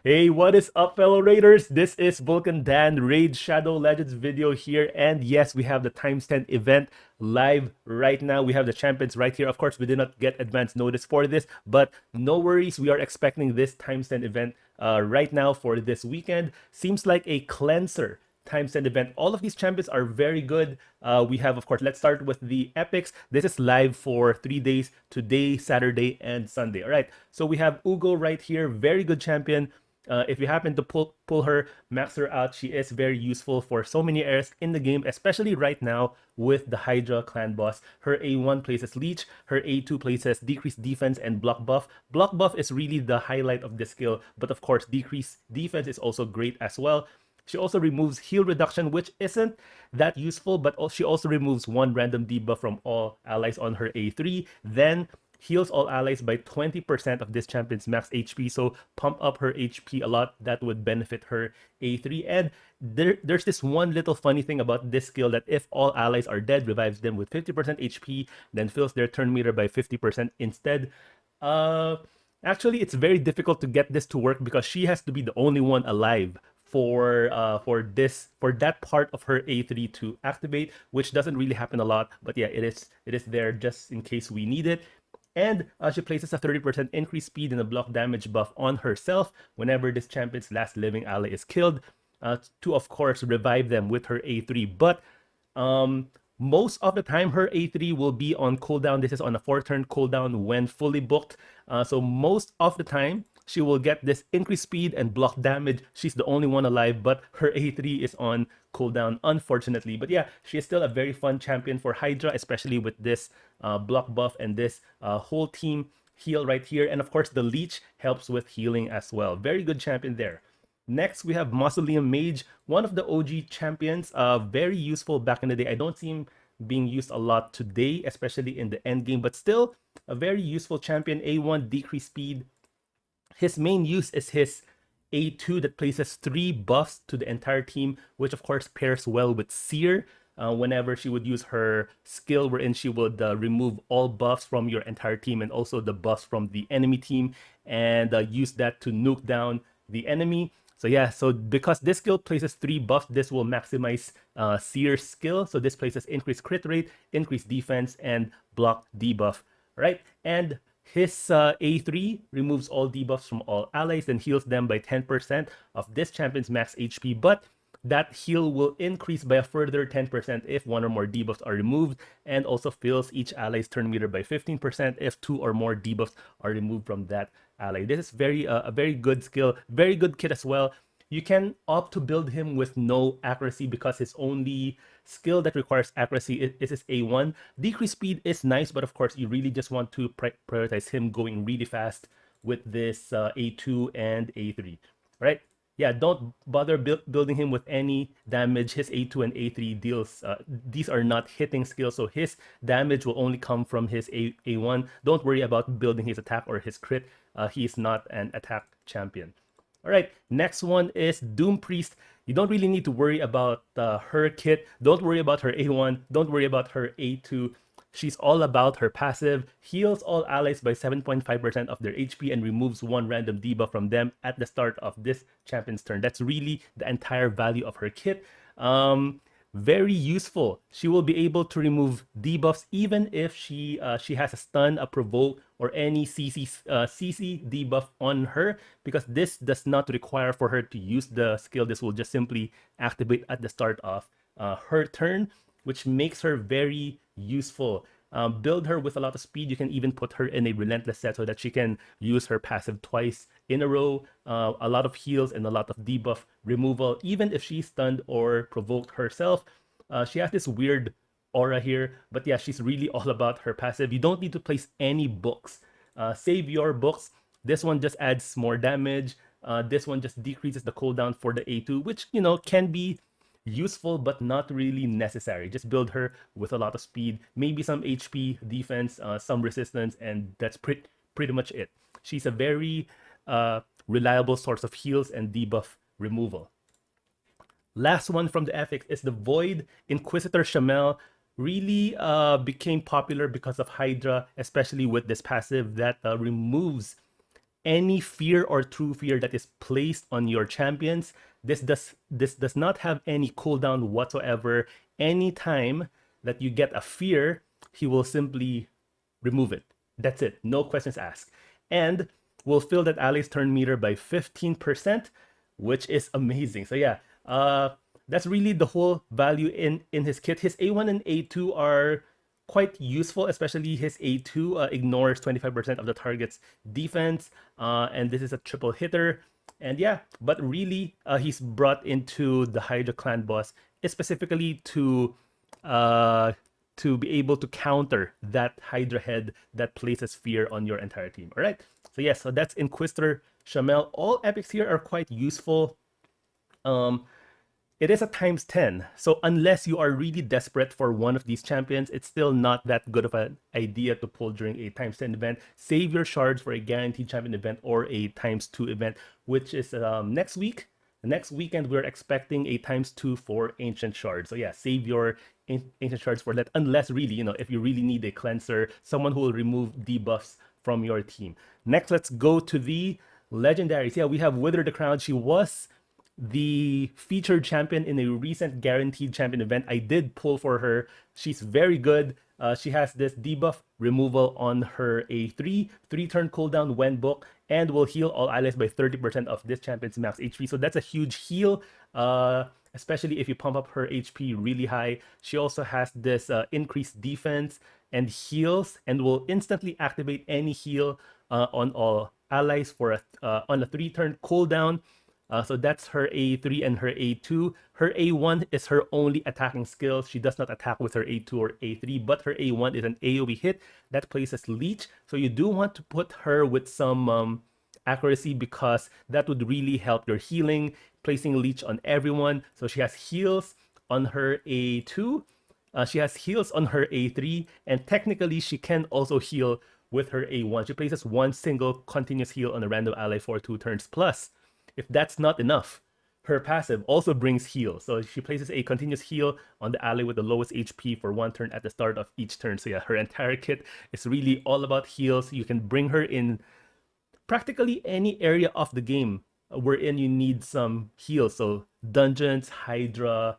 Hey, what is up, fellow Raiders? This is Vulcan Dan, Raid Shadow Legends video here. And yes, we have the timestamp event live right now. We have the champions right here. Of course, we did not get advance notice for this, but no worries. We are expecting this timestamp event right now for this weekend. Seems like a cleanser timestamp event. All of these champions are very good. We have, of course, let's start with the epics. This is live for 3 days, today, Saturday, and Sunday. All right, so we have Hugo right here, very good champion. If you happen to pull her, max her out, she is very useful for so many areas in the game, especially right now with the HYDRA clan boss. Her A1 places Leech, her A2 places decreased defense and block buff. Block buff is really the highlight of this skill, but of course decreased defense is also great as well. She also removes heal reduction, which isn't that useful, but she also removes one random debuff from all allies on her A3. Then heals all allies by 20% of this champion's max HP, so pump up her HP a lot. That would benefit her A3. And there's this one little funny thing about this skill, that if all allies are dead, revives them with 50% HP, then fills their turn meter by 50% instead. Actually, it's very difficult to get this to work because she has to be the only one alive for that part of her A3 to activate, which doesn't really happen a lot. But yeah, it is there just in case we need it. And she places a 30% increased speed and a block damage buff on herself whenever this champion's last living ally is killed, to of course revive them with her A3. But most of the time her A3 will be on cooldown. This is on a 4-turn cooldown when fully booked. So most of the time she will get this increased speed and block damage. She's the only one alive, but her A3 is on cooldown, unfortunately. But yeah, she is still a very fun champion for HYDRA, especially with this block buff and this whole team heal right here. And of course, the Leech helps with healing as well. Very good champion there. Next, we have Mausoleum Mage, one of the OG champions, very useful back in the day. I don't see him being used a lot today, especially in the end game, but still a very useful champion. A1 decreased speed. His main use is his A2 that places 3 buffs to the entire team, which of course pairs well with Seer. Whenever she would use her skill wherein she would remove all buffs from your entire team and also the buffs from the enemy team, and use that to nuke down the enemy. So yeah, so because this skill places 3 buffs, this will maximize Seer's skill. So this places increased crit rate, increased defense, and block debuff, right? And his A3 removes all debuffs from all allies and heals them by 10% of this champion's max HP, but that heal will increase by a further 10% if 1 or more debuffs are removed, and also fills each ally's turn meter by 15% if 2 or more debuffs are removed from that ally. This is a very good skill, very good kit as well. You can opt to build him with no accuracy because his only skill that requires accuracy is his A1. Decreased speed is nice, but of course you really just want to prioritize him going really fast with this A2 and A3, right? Yeah, don't bother building him with any damage. His A2 and A3 deals, these are not hitting skills, so his damage will only come from his A1. Don't worry about building his attack or his crit. He's not an attack champion. All right, next one is Doom Priest. You don't really need to worry about her kit. Don't worry about her A1. Don't worry about her A2. She's all about her passive, heals all allies by 7.5% of their HP and removes 1 random debuff from them at the start of this champion's turn. That's really the entire value of her kit. Very useful. She will be able to remove debuffs even if she has a stun, a provoke, or any CC debuff on her, because this does not require for her to use the skill. This will just simply activate at the start of her turn, which makes her very useful. Build her with a lot of speed. You can even put her in a relentless set so that she can use her passive twice in a row. A lot of heals and a lot of debuff removal, even if she's stunned or provoked herself. She has this weird aura here, but yeah, she's really all about her passive. You don't need to place any books. Save your books. This one just adds more damage. This one just decreases the cooldown for the A2, which, you know, can be useful but not really necessary. Just build her with a lot of speed, maybe some HP, defense, some resistance, and that's pretty much it. She's a very reliable source of heals and debuff removal. Last one from the epics is the Void Inquisitor Shamel. Really became popular because of HYDRA, especially with this passive that removes any fear or true fear that is placed on your champions. This does not have any cooldown whatsoever. Anytime that you get a fear, he will simply remove it. That's it. No questions asked. And will fill that ally's turn meter by 15%, which is amazing. So yeah, that's really the whole value in his kit. His A1 and A2 are quite useful, especially his A2 ignores 25% of the target's defense, and this is a triple hitter. And yeah, but really, he's brought into the HYDRA clan boss specifically to be able to counter that HYDRA head that places fear on your entire team. All right, so yes, so that's Inquisitor Shamel. All epics here are quite useful. It is a times 10. So unless you are really desperate for one of these champions, it's still not that good of an idea to pull during a times 10 event. Save your shards for a guaranteed champion event or a times 2 event, which is next week. Next weekend, we're expecting a times 2 for ancient shards. So yeah, save your ancient shards for that, unless really, if you really need a cleanser, someone who will remove debuffs from your team. Next, let's go to the legendaries. Yeah, we have Withered The Crown. She was the featured champion in a recent guaranteed champion event. I did pull for her. She's very good. She has this debuff removal on her A3, 3-turn cooldown when booked, and will heal all allies by 30% of this champion's max HP. So that's a huge heal, especially if you pump up her HP really high. She also has this increased defense and heals, and will instantly activate any heal on all allies for on a 3-turn cooldown. So that's her A3 and her A2. Her A1 is her only attacking skill. She does not attack with her A2 or A3, but her A1 is an AoE hit that places Leech. So you do want to put her with some accuracy, because that would really help your healing, placing Leech on everyone. So she has heals on her A2. She has heals on her A3, and technically she can also heal with her A1. She places one single continuous heal on a random ally for 2 turns. Plus, if that's not enough, her passive also brings heal. So she places a continuous heal on the ally with the lowest HP for 1 turn at the start of each turn. So yeah, her entire kit is really all about heals. You can bring her in practically any area of the game wherein you need some heals. So dungeons, HYDRA,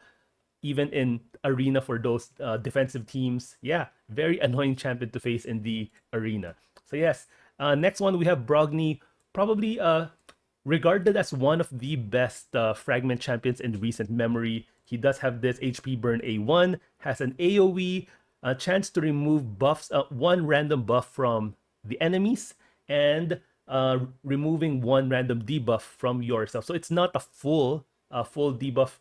even in arena for those defensive teams. Yeah, very annoying champion to face in the arena. So yes, next one we have Brogni, probably regarded as one of the best fragment champions in recent memory. He does have this HP burn A1, has an AoE, a chance to remove buffs, one random buff from the enemies, and removing one random debuff from yourself. So it's not a full debuff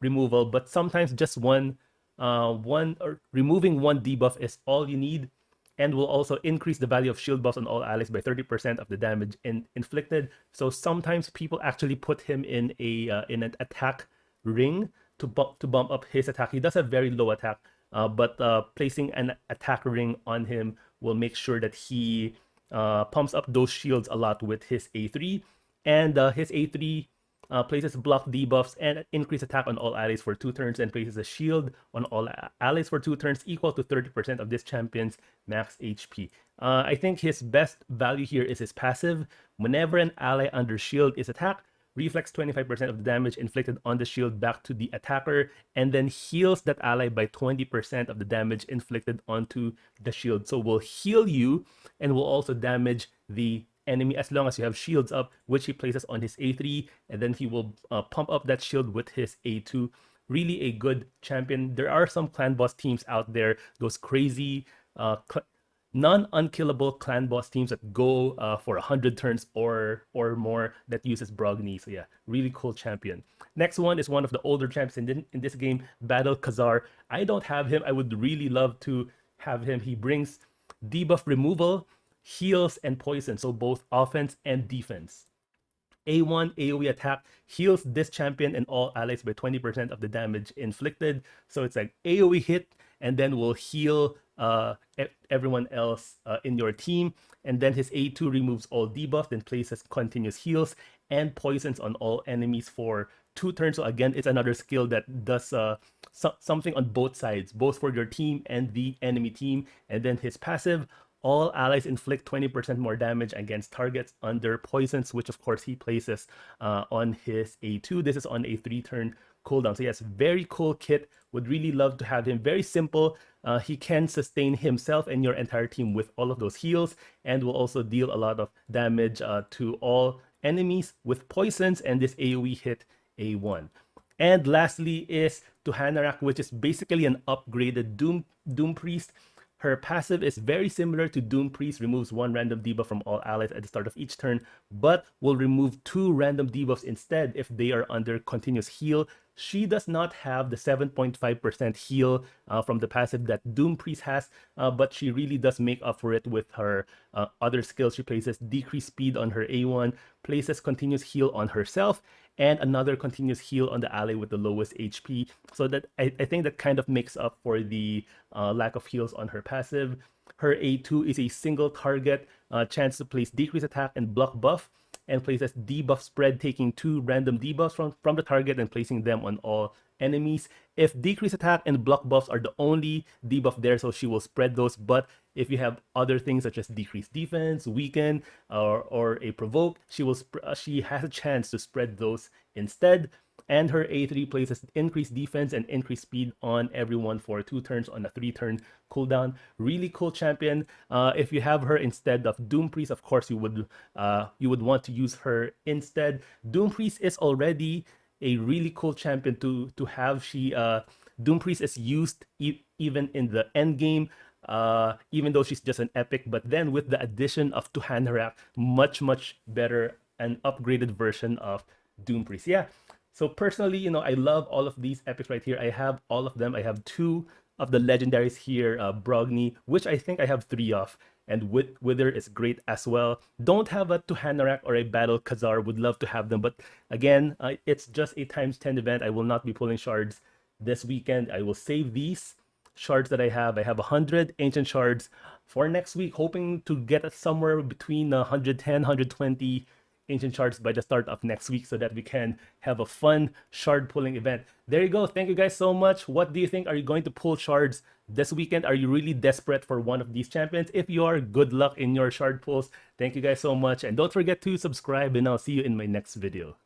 removal, but sometimes just one or removing one debuff is all you need, and will also increase the value of shield buffs on all allies by 30% of the damage inflicted. So sometimes people actually put him in an attack ring to bump up his attack. He does have very low attack, but placing an attack ring on him will make sure that he pumps up those shields a lot with his A3. And his A3 places block debuffs and increase attack on all allies for 2 turns, and places a shield on all allies for 2 turns equal to 30% of this champion's max HP. I think his best value here is his passive. Whenever an ally under shield is attacked, reflects 25% of the damage inflicted on the shield back to the attacker, and then heals that ally by 20% of the damage inflicted onto the shield. So will heal you and will also damage the enemy as long as you have shields up, which he places on his A3, and then he will pump up that shield with his A2. Really a good champion. There are some clan boss teams out there, those crazy non-unkillable clan boss teams that go for 100 turns or more, that uses Brogni. So yeah, really cool champion. Next one is one of the older champions in this game, Battle Khazar. I don't have him. I would really love to have him. He brings debuff removal, heals, and poison, so both offense and defense. A1 AoE attack heals this champion and all allies by 20% of the damage inflicted. So it's like AoE hit, and then will heal everyone else in your team. And then his A2 removes all debuff, then places continuous heals and poisons on all enemies for 2 turns. So again, it's another skill that does something on both sides, both for your team and the enemy team. And then his passive All allies inflict 20% more damage against targets under poisons, which of course he places on his A2. This is on a 3-turn cooldown. So yes, very cool kit. Would really love to have him. Very simple. He can sustain himself and your entire team with all of those heals, and will also deal a lot of damage to all enemies with poisons and this AoE hit A1. And lastly is Tuhanarak, which is basically an upgraded Doom Priest. Her passive is very similar to Doom Priest, removes 1 random debuff from all allies at the start of each turn, but will remove 2 random debuffs instead if they are under continuous heal. She does not have the 7.5% heal from the passive that Doom Priest has, but she really does make up for it with her other skills. She places decreased speed on her A1, places continuous heal on herself, and another continuous heal on the ally with the lowest HP. So that I think that kind of makes up for the lack of heals on her passive. Her A2 is a single target chance to place decrease attack and block buff, and places debuff spread, taking 2 random debuffs from the target and placing them on all enemies. If decrease attack and block buffs are the only debuff there, so she will spread those. But if you have other things such as decreased defense, weaken, or a provoke, she has a chance to spread those instead. And her A3 places increased defense and increased speed on everyone for 2 turns on a 3-turn cooldown. Really cool champion. If you have her instead of Doom Priest, of course you would want to use her instead. Doom Priest is already a really cool champion to have. Doom Priest is used even in the end game, even though she's just an epic. But then with the addition of Tuhanarak, much better and upgraded version of Doom Priest. Yeah. So personally, I love all of these epics right here. I have all of them. I have 2 of the legendaries here, Brogni, which I think I have 3 of, and Wither is great as well. Don't have a Tuhanarak or a Battle Khazar. Would love to have them, but again, it's just a ×10 event. I will not be pulling shards this weekend. I will save these shards that I have. I have 100 ancient shards for next week, hoping to get somewhere between 110, 120 ancient shards by the start of next week, so that we can have a fun shard pulling event. There you go. Thank you guys so much. What do you think? Are you going to pull shards this weekend? Are you really desperate for one of these champions? If you are, good luck in your shard pulls. Thank you guys so much, and don't forget to subscribe, and I'll see you in my next video.